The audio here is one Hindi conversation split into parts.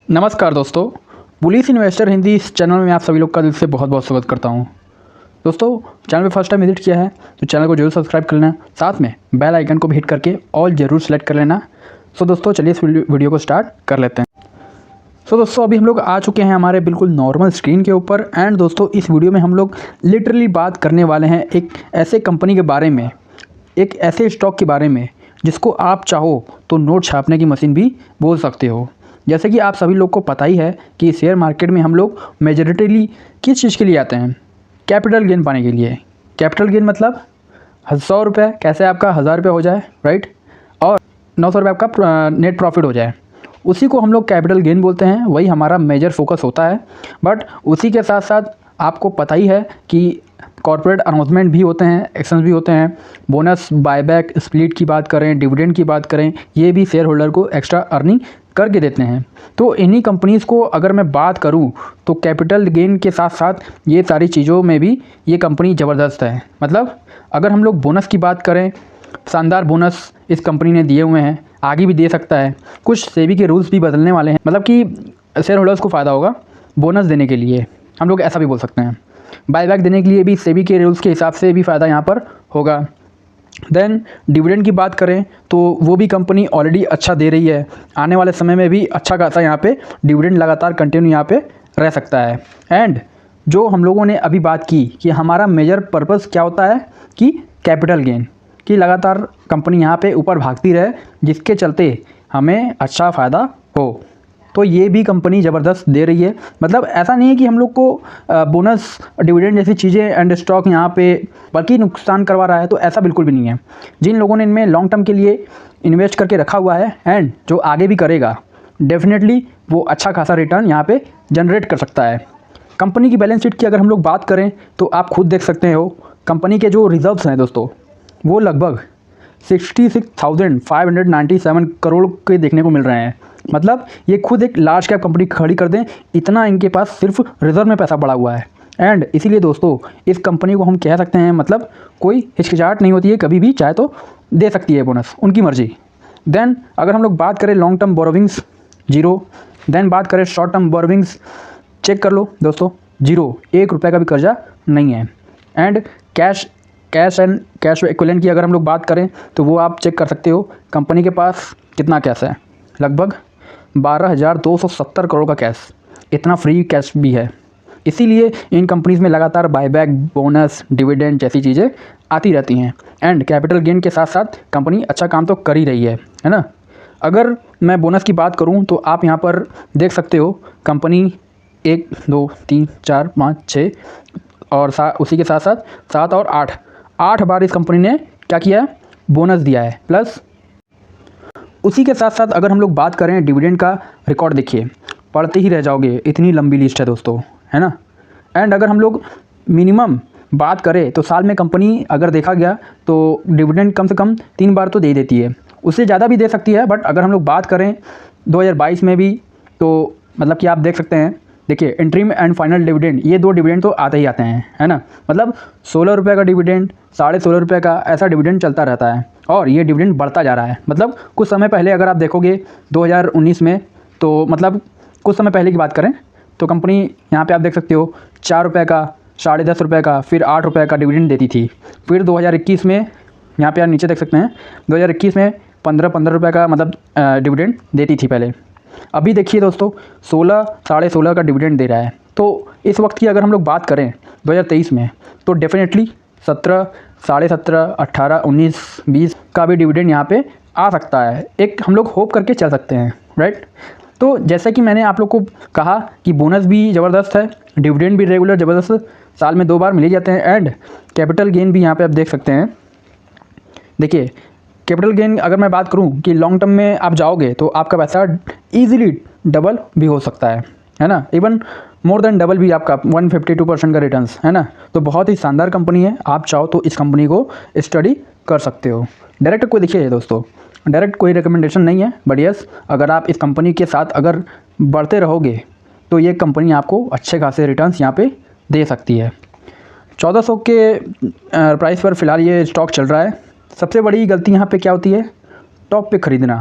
नमस्कार दोस्तों, पुलिस इन्वेस्टर हिंदी इस चैनल में आप सभी लोग का दिल से बहुत बहुत स्वागत करता हूं। दोस्तों, चैनल पे फर्स्ट टाइम विजिट किया है तो चैनल को जरूर सब्सक्राइब कर लेना, साथ में बेल आइकन को भी हिट करके ऑल जरूर सेलेक्ट कर लेना। सो दोस्तों, चलिए इस वीडियो को स्टार्ट कर लेते हैं। सो दोस्तों, अभी हम लोग आ चुके हैं हमारे बिल्कुल नॉर्मल स्क्रीन के ऊपर। एंड दोस्तों, इस वीडियो में हम लोग लिटरली बात करने वाले हैं एक ऐसे कंपनी के बारे में, एक ऐसे स्टॉक के बारे में जिसको आप चाहो तो नोट छापने की मशीन भी बोल सकते हो। जैसे कि आप सभी लोग को पता ही है कि शेयर मार्केट में हम लोग मेजॉरिटीली किस चीज़ के लिए आते हैं? कैपिटल गेन पाने के लिए। कैपिटल गेन मतलब 100 रुपये कैसे आपका 1000 रुपये हो जाए, राइट? और 900 रुपये आपका नेट प्रॉफिट हो जाए, उसी को हम लोग कैपिटल गेन बोलते हैं। वही हमारा मेजर फोकस होता है। बट उसी के साथ साथ आपको पता ही है कि कॉर्पोरेट अनाउंसमेंट भी होते हैं, एक्शंस भी होते हैं, बोनस, बायबैक, स्प्लिट की बात करें, डिविडेंड की बात करें, ये भी शेयर होल्डर को एक्स्ट्रा अर्निंग करके देते हैं। तो इन्हीं कंपनीज़ को अगर मैं बात करूं तो कैपिटल गेन के साथ साथ ये सारी चीज़ों में भी ये कंपनी ज़बरदस्त है। मतलब अगर हम लोग बोनस की बात करें, शानदार बोनस इस कंपनी ने दिए हुए हैं, आगे भी दे सकता है। कुछ सेबी के रूल्स भी बदलने वाले हैं, मतलब कि शेयर होल्डर्स को फ़ायदा होगा बोनस देने के लिए, हम लोग ऐसा भी बोल सकते हैं। बायबैक देने के लिए भी सेबी के रूल्स के हिसाब से भी फ़ायदा यहाँ पर होगा। देन डिविडेंड की बात करें तो वो भी कंपनी ऑलरेडी अच्छा दे रही है, आने वाले समय में भी अच्छा खासा यहाँ पे डिविडेंड लगातार कंटिन्यू यहाँ पे रह सकता है। एंड जो हम लोगों ने अभी बात की कि हमारा मेजर पर्पस क्या होता है कि कैपिटल गेन, कि लगातार कंपनी यहाँ पे ऊपर भागती रहे जिसके चलते हमें अच्छा फ़ायदा हो। तो ये भी कंपनी ज़बरदस्त दे रही है। मतलब ऐसा नहीं है कि हम लोग को बोनस, डिविडेंड जैसी चीज़ें एंड स्टॉक यहाँ पे बल्कि नुकसान करवा रहा है, तो ऐसा बिल्कुल भी नहीं है। जिन लोगों ने इनमें लॉन्ग टर्म के लिए इन्वेस्ट करके रखा हुआ है एंड जो आगे भी करेगा, डेफिनेटली वो अच्छा खासा रिटर्न यहाँ पे जनरेट कर सकता है। कंपनी की बैलेंस शीट की अगर हम लोग बात करें तो आप खुद देख सकते हो, कंपनी के जो रिजर्व्स हैं दोस्तों, वो लगभग 66,597 करोड़ के देखने को मिल रहे हैं। मतलब ये खुद एक लार्ज कैप कंपनी खड़ी कर दें, इतना इनके पास सिर्फ रिजर्व में पैसा पड़ा हुआ है। एंड इसीलिए दोस्तों, इस कंपनी को हम कह सकते हैं, मतलब कोई हिचकिचाहट नहीं होती है, कभी भी चाहे तो दे सकती है बोनस, उनकी मर्जी। देन अगर हम लोग बात करें long term borrowings, zero. Then बात करें शॉर्ट टर्म बोरोविंग्स, चेक कर लो दोस्तों, जीरो, 1 रुपये का भी कर्जा नहीं है। And cash and cash equivalent की अगर हम लोग बात करें तो वो आप चेक कर सकते हो, कंपनी के पास कितना कैश है, लगभग 12,270 करोड़ का कैश, इतना फ्री कैश भी है। इसीलिए इन कंपनीज़ में लगातार बायबैक, बोनस, डिविडेंड जैसी चीज़ें आती रहती हैं। एंड कैपिटल गेन के साथ साथ कंपनी अच्छा काम तो कर ही रही है ना। अगर मैं बोनस की बात करूं तो आप यहाँ पर देख सकते हो, कंपनी 1, 2, 3, 4, 5, 6 और उसी के साथ साथ 7 और 8 बार इस कंपनी ने क्या किया है, बोनस दिया है। प्लस उसी के साथ साथ अगर हम लोग बात करें डिविडेंड का रिकॉर्ड, देखिए पढ़ते ही रह जाओगे, इतनी लंबी लिस्ट है दोस्तों, है ना। एंड अगर हम लोग मिनिमम बात करें तो साल में कंपनी अगर देखा गया तो डिविडेंड कम से कम 3 बार तो दे देती है, उससे ज़्यादा भी दे सकती है। बट अगर हम लोग बात करें 2022 में भी, तो मतलब कि आप देख सकते हैं, देखिए इंटरिम एंड फाइनल डिविडेंड, ये 2 डिविडेंड तो आते ही आते हैं, है ना। मतलब 16 रुपये का डिविडेंड, 16.5 रुपये का, ऐसा डिविडेंड चलता रहता है और ये डिविडेंड बढ़ता जा रहा है। मतलब कुछ समय पहले अगर आप देखोगे 2019 में, तो मतलब कुछ समय पहले की बात करें तो कंपनी यहाँ पे आप देख सकते हो 4 रुपये का, 10.5 रुपये का, फिर 8 रुपये का डिविडेंड देती थी। फिर 2021 में, यहाँ पे आप नीचे देख सकते हैं, 2021 में 15 रुपये का मतलब डिविडेंड देती थी पहले। अभी देखिए दोस्तों, 16.5 का डिविडेंड दे रहा है। तो इस वक्त की अगर हम लोग बात करें 2023 में, तो डेफिनेटली 17, 17.5, 18, 19, 20 का भी डिविडेंड यहाँ पे आ सकता है। एक हम लोग होप करके चल सकते हैं, राइट। तो जैसा कि मैंने आप लोग को कहा कि बोनस भी ज़बरदस्त है, डिविडेंड भी रेगुलर ज़बरदस्त, साल में 2 बार मिल ही जाते हैं। एंड कैपिटल गेन भी यहाँ पे आप देख सकते हैं। देखिए कैपिटल गेन अगर मैं बात करूं कि लॉन्ग टर्म में आप जाओगे तो आपका पैसा ईजिली डबल भी हो सकता है ना। इवन मोर देन डबल भी आपका 152% का रिटर्न्स, है ना। तो बहुत ही शानदार कंपनी है, आप चाहो तो इस कंपनी को स्टडी कर सकते हो। डायरेक्ट कोई देखिए दोस्तों, डायरेक्ट कोई रिकमेंडेशन नहीं है, बट यस, अगर आप इस कंपनी के साथ अगर बढ़ते रहोगे तो ये कंपनी आपको अच्छे खासे रिटर्न्स यहाँ पे दे सकती है। 1400 के प्राइस पर फ़िलहाल ये स्टॉक चल रहा है। सबसे बड़ी गलती यहाँ पे क्या होती है, टॉप पे ख़रीदना।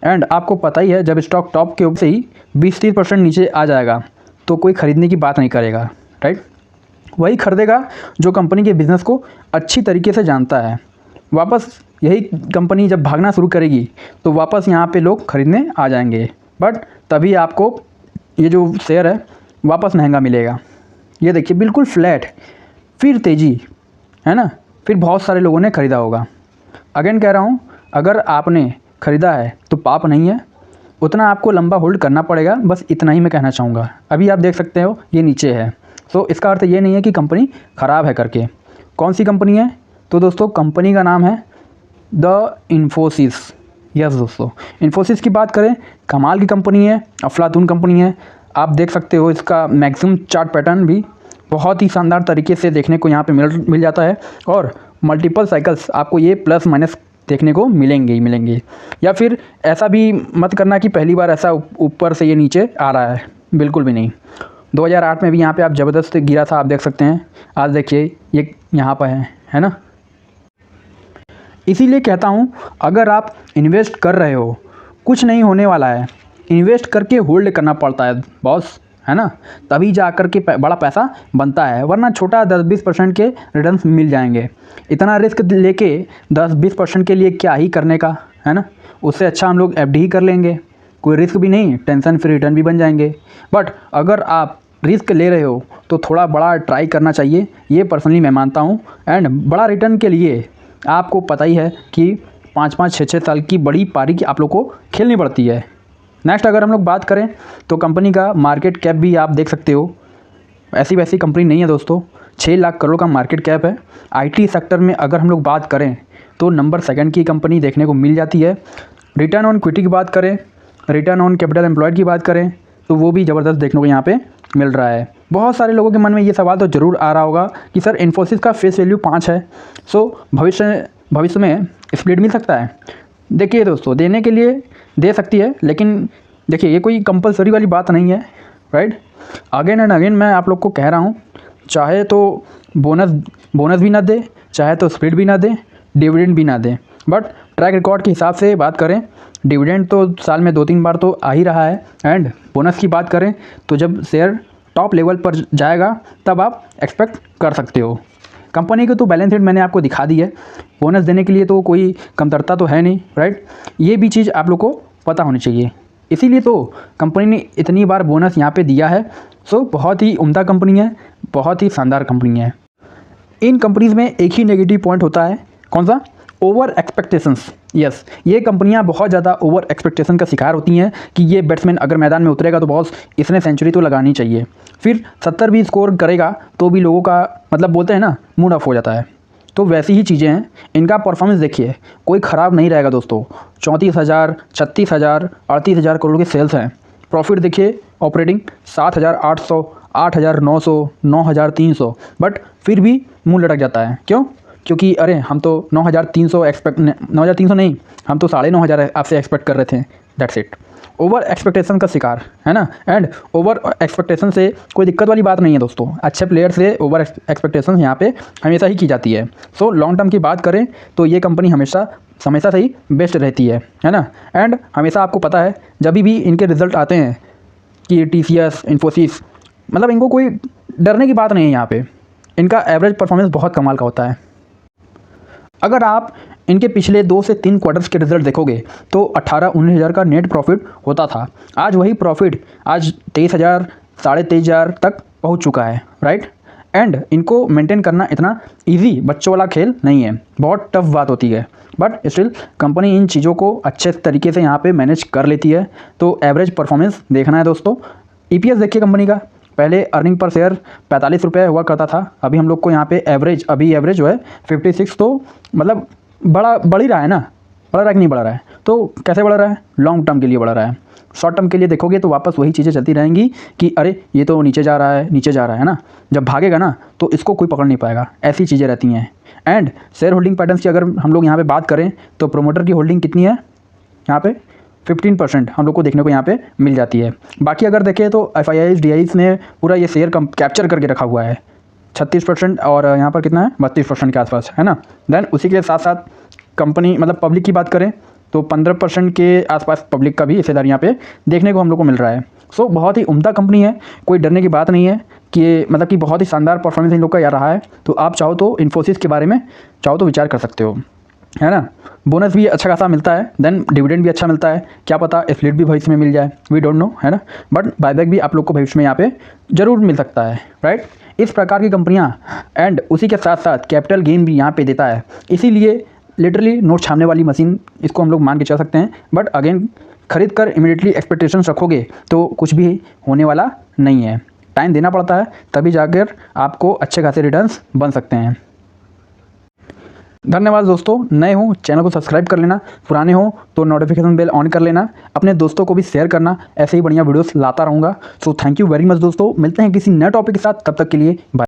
एंड आपको पता ही है जब स्टॉक टॉप के ऊपर से ही 20-30% नीचे आ जाएगा तो कोई ख़रीदने की बात नहीं करेगा, राइट। वही खरीदेगा जो कंपनी के बिज़नेस को अच्छी तरीके से जानता है। वापस यही कंपनी जब भागना शुरू करेगी तो वापस यहाँ पे लोग खरीदने आ जाएंगे, बट तभी आपको ये जो शेयर है वापस महंगा मिलेगा। ये देखिए बिल्कुल फ्लैट, फिर तेज़ी, है ना, फिर बहुत सारे लोगों ने ख़रीदा होगा। अगेन कह रहा हूँ, अगर आपने ख़रीदा है तो पाप नहीं है, उतना आपको लंबा होल्ड करना पड़ेगा, बस इतना ही मैं कहना चाहूँगा। अभी आप देख सकते हो ये नीचे है, तो इसका अर्थ ये नहीं है कि कंपनी ख़राब है करके। कौन सी कंपनी है? तो दोस्तों कंपनी का नाम है द इन्फोसिस। यस दोस्तों, इन्फोसिस की बात करें, कमाल की कंपनी है, अफलातून कंपनी है। आप देख सकते हो इसका मैक्सिमम चार्ट पैटर्न भी बहुत ही शानदार तरीके से देखने को यहाँ पे मिल जाता है, और मल्टीपल साइकिल्स आपको ये प्लस माइनस देखने को मिलेंगे ही मिलेंगे। या फिर ऐसा भी मत करना कि पहली बार ऐसा ऊपर से ये नीचे आ रहा है, बिल्कुल भी नहीं। 2008 में भी यहाँ पे आप ज़बरदस्त गिरा था, आप देख सकते हैं। आज देखिए ये यहाँ पर है ना। इसीलिए कहता हूँ, अगर आप इन्वेस्ट कर रहे हो, कुछ नहीं होने वाला है, इन्वेस्ट करके होल्ड करना पड़ता है बॉस, है ना, तभी जा कर के बड़ा पैसा बनता है, वरना छोटा 10-20% के रिटर्न्स मिल जाएंगे। इतना रिस्क लेके 10-20% के लिए क्या ही करने का, है ना। उससे अच्छा हम लोग एफडी ही कर लेंगे, कोई रिस्क भी नहीं, टेंशन फ्री रिटर्न भी बन जाएंगे। बट अगर आप रिस्क ले रहे हो तो थोड़ा बड़ा ट्राई करना चाहिए, ये पर्सनली मैं मानता हूँ। एंड बड़ा रिटर्न के लिए आपको पता ही है कि 5-5, 6-6 साल की बड़ी पारी की आप लोग को खेलनी पड़ती है। नेक्स्ट अगर हम लोग बात करें तो कंपनी का मार्केट कैप भी आप देख सकते हो, ऐसी वैसी कंपनी नहीं है दोस्तों, 6 लाख करोड़ का मार्केट कैप है। आईटी सेक्टर में अगर हम लोग बात करें तो नंबर 2 की कंपनी देखने को मिल जाती है। रिटर्न ऑन इक्विटी की बात करें, रिटर्न ऑन कैपिटल एम्प्लॉयड की बात करें तो वो भी ज़बरदस्त देखने को यहाँ पे मिल रहा है। बहुत सारे लोगों के मन में ये सवाल तो ज़रूर आ रहा होगा कि सर इन्फोसिस का फेस वैल्यू 5 है, सो भविष्य में स्प्लिट मिल सकता है। देखिए दोस्तों, देने के लिए दे सकती है, लेकिन देखिए ये कोई कंपलसरी वाली बात नहीं है, राइट। अगेन एंड अगेन मैं आप लोग को कह रहा हूँ, चाहे तो बोनस भी ना दे, चाहे तो स्प्लिट भी ना दे, डिविडेंड भी ना दे, बट ट्रैक रिकॉर्ड के हिसाब से बात करें, डिविडेंड तो साल में 2-3 बार तो आ ही रहा है। एंड बोनस की बात करें तो जब शेयर टॉप लेवल पर जाएगा तब आप एक्सपेक्ट कर सकते हो। कंपनी की तो बैलेंस शीट मैंने आपको दिखा दी है, बोनस देने के लिए तो कोई कमतरता तो है नहीं, राइट। ये भी चीज़ आप लोग को पता होनी चाहिए, इसीलिए तो कंपनी ने इतनी बार बोनस यहाँ पे दिया है। सो बहुत ही उम्दा कंपनी है, बहुत ही शानदार कंपनी है। इन कंपनीज़ में एक ही नेगेटिव पॉइंट होता है, कौन सा? Over expectations. यस, ये कंपनियां बहुत ज़्यादा ओवर एक्सपेक्टेशन का शिकार होती हैं कि ये बैट्समैन अगर मैदान में उतरेगा तो बॉस इसने सेंचुरी तो लगानी चाहिए, फिर 70 भी स्कोर करेगा तो भी लोगों का मतलब बोलते हैं ना मूड ऑफ हो जाता है। तो वैसी ही चीज़ें हैं, इनका परफॉर्मेंस देखिए कोई ख़राब नहीं रहेगा दोस्तों। 34,000, 36,000, 38,000 करोड़ के सेल्स हैं। प्रॉफिट देखिए ऑपरेटिंग 7,800, 8,900, 9,300, बट फिर भी मुँह लटक जाता है। क्यों? क्योंकि अरे हम तो 9,300 नहीं, हम तो 9,500 आपसे एक्सपेक्ट कर रहे थे, दैट्स इट। ओवर एक्सपेक्टेशन का शिकार, है ना। एंड ओवर एक्सपेक्टेशन से कोई दिक्कत वाली बात नहीं है दोस्तों, अच्छे प्लेयर से ओवर एक्सपेक्टेशन यहाँ पे हमेशा ही की जाती है। सो लॉन्ग टर्म की बात करें तो ये कंपनी हमेशा से ही बेस्ट रहती है ना। एंड हमेशा आपको पता है जब भी इनके रिजल्ट आते हैं कि TCS, इन्फोसिस, मतलब इनको कोई डरने की बात नहीं है यहाँ पे, इनका एवरेज परफॉर्मेंस बहुत कमाल का होता है। अगर आप इनके पिछले 2 से 3 क्वार्टर्स के रिजल्ट देखोगे तो 18-19 हज़ार का नेट प्रॉफिट होता था, आज वही प्रॉफिट आज 23,000, 23,500 तक पहुंच चुका है, राइट। एंड इनको मेंटेन करना इतना इजी बच्चों वाला खेल नहीं है, बहुत टफ बात होती है, बट स्टिल कंपनी इन चीज़ों को अच्छे तरीके से यहाँ पे मैनेज कर लेती है। तो एवरेज परफॉर्मेंस देखना है दोस्तों। EPS देखिए कंपनी का, पहले अर्निंग पर शेयर 45 रुपये हुआ करता था, अभी हम लोग को यहाँ पे एवरेज जो है 56, तो मतलब बढ़ ही रहा है ना, बढ़ रहा है कि नहीं बढ़ रहा है? तो कैसे बढ़ रहा है? लॉन्ग टर्म के लिए बढ़ रहा है। शॉर्ट टर्म के लिए देखोगे तो वापस वही चीज़ें चलती रहेंगी कि अरे ये तो नीचे जा रहा है ना, जब भागेगा ना तो इसको कोई पकड़ नहीं पाएगा, ऐसी चीज़ें रहती हैं। एंड शेयर होल्डिंग पैटर्न्स की अगर हम लोग यहाँ पे बात करें तो प्रोमोटर की होल्डिंग कितनी है यहाँ पे? 15% हम लोग को देखने को यहाँ पे मिल जाती है। बाकी अगर देखें तो FIIs, DIs ने पूरा ये शेयर कैप्चर करके रखा हुआ है, 36%, और यहाँ पर कितना है 32% के आसपास, है ना। देन उसी के साथ साथ कंपनी मतलब पब्लिक की बात करें तो 15% के आसपास पब्लिक का भी हिस्सेदार यहाँ पे देखने को हम लोग को मिल रहा है। सो बहुत ही उम्दा कंपनी है, कोई डरने की बात नहीं है कि मतलब कि बहुत ही शानदार परफॉर्मेंस इन लोग का यार रहा है। तो आप चाहो तो इन्फोसिस के बारे में चाहो तो विचार कर सकते हो, है ना। बोनस भी अच्छा खासा मिलता है, देन डिविडेंड भी अच्छा मिलता है, क्या पता स्प्लिट भी भविष्य में मिल जाए, वी डोंट नो, है ना। बट बायबैक भी आप लोग को भविष्य में यहाँ पे ज़रूर मिल सकता है, राइट। इस प्रकार की कंपनियाँ एंड उसी के साथ साथ कैपिटल गेन भी यहाँ पे देता है, इसीलिए लिटरली नोट छापने वाली मशीन इसको हम लोग मान के चल सकते हैं। बट अगेन खरीद कर इमीडिएटली एक्सपेक्टेशंस रखोगे तो कुछ भी होने वाला नहीं है, टाइम देना पड़ता है, तभी जाकर आपको अच्छे खासे रिटर्न्स बन सकते हैं। धन्यवाद दोस्तों, नए हो चैनल को सब्सक्राइब कर लेना, पुराने हो तो नोटिफिकेशन बेल ऑन कर लेना, अपने दोस्तों को भी शेयर करना, ऐसे ही बढ़िया वीडियोस लाता रहूँगा। So thank you very much दोस्तों, मिलते हैं किसी नए टॉपिक के साथ, तब तक के लिए बाय।